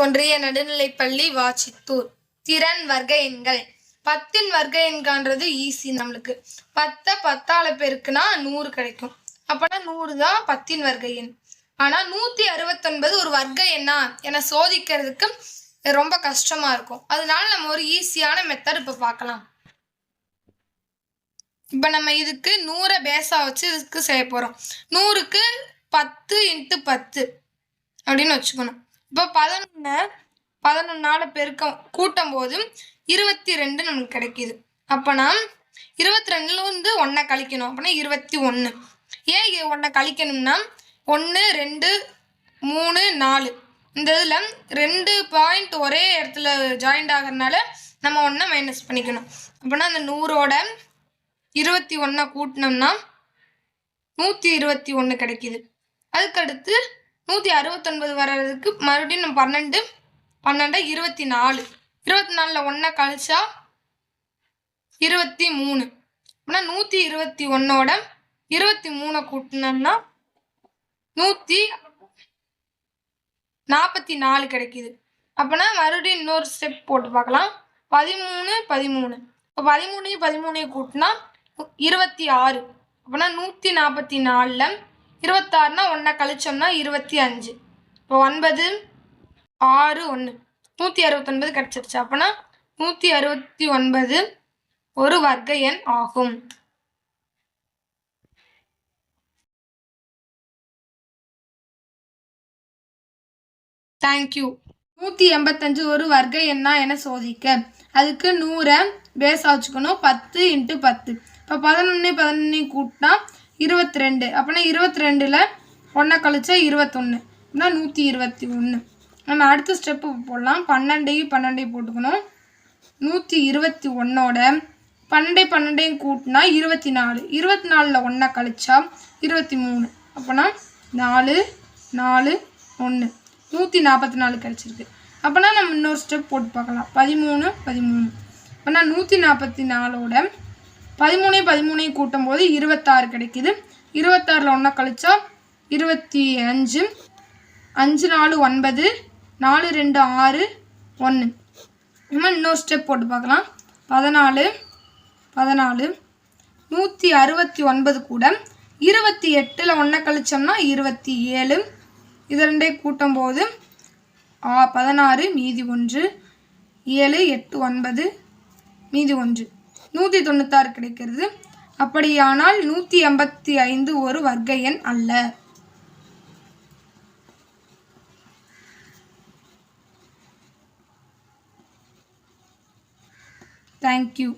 ஒன்றிய நடுநிலைப்பள்ளி வாச்சித்தூர். திறன் வர்க்க எண்கள். 10 வர்க்க எண்கான்றது ஈஸி நம்மளுக்கு. 10 10ஆல பெருக்குனா 100 கிடைக்கும். அப்பனா 100 தான் 10 வர்க்க எண். ஆனா 169 ஒரு வர்க்க எண்ணா என சோதிக்கிறதுக்கு ரொம்ப கஷ்டமா இருக்கும். அதனால நம்ம ஒரு ஈஸியான மெத்தட் இப்ப பார்க்கலாம். இப்ப நம்ம இதுக்கு 100 பேஸா வச்சு இதுக்கு செய்ய போறோம். 100க்கு 10 × 10 அப்படின்னு வச்சுக்கணும். இப்போ 11ஆல பெருக்கம் கூட்டும் போது 22 நமக்கு கிடைக்குது. அப்பனா 22ல இருந்து 1 கழிக்கணும். அப்பனா 21. ஏன் 1 கழிக்கணும்னா 1 2 3 4 இந்த இதுல 2 பாயிண்ட் ஒரே இடத்துல ஜாயிண்ட் ஆகிறதுனால நம்ம 1 மைனஸ் பண்ணிக்கணும். அப்பனா அந்த 100ஓட 21 கூட்டினோம்னா 121 கிடைக்குது. அதுக்கடுத்து 169 வர்றதுக்கு மறுபடியும் நம்ம 12 24 24ல 1 கழிச்சா 23. அப்படின்னா 121ஓட 23 கூட்டினோம்னா 144 கிடைக்குது. அப்பனா மறுபடியும் இன்னொரு ஸ்டெப் போட்டு பார்க்கலாம். 13 13 இப்போ 13 13 கூட்டினா 26. அப்பனா 144ல 26னா 1 கழிச்சோம்னா 25. இப்போ 9 6 1 169 கிடைச்சிருச்சு. அப்பனா 169 ஒரு வர்க்க எண் ஆகும். தேங்க்யூ. 185 ஒரு வர்க்க எண்ணா என சோதிக்க. அதுக்கு 100 பேஸா வச்சுக்கணும். 10 × 10. இப்போ 11 11 கூட்டினா 22. அப்பனா 22ல 1 கழிச்சா 21. அப்படின்னா 121. நம்ம அடுத்த ஸ்டெப்பு போடலாம். 12 12 போட்டுக்கணும். 121ஓட 12 12 கூட்டினா 24. 24ல 1 கழிச்சா 23. அப்போனா 4 4 1 144 கிடைச்சிருக்கு. அப்போனா நம்ம இன்னொரு ஸ்டெப் போட்டு பார்க்கலாம். 13 13. அப்போனா 144ஓட 13 13 கூட்டும் போது 26 கிடைக்குது. 26ல 1 கழிச்சா 25. 5 4 9 4 2 6 1. நம்ம இன்னொரு ஸ்டெப் போட்டு பார்க்கலாம். 14 14 169 கூட 28ல 1 கழிச்சோம்னா 27. இது ரெண்டையும் கூட்டும் போது 16 மீதி 1 7 8 9 மீதி 1 196 கிடைக்கிறது. அப்படியானால் 185 ஒரு வர்க்க எண் அல்ல. தேங்க்யூ.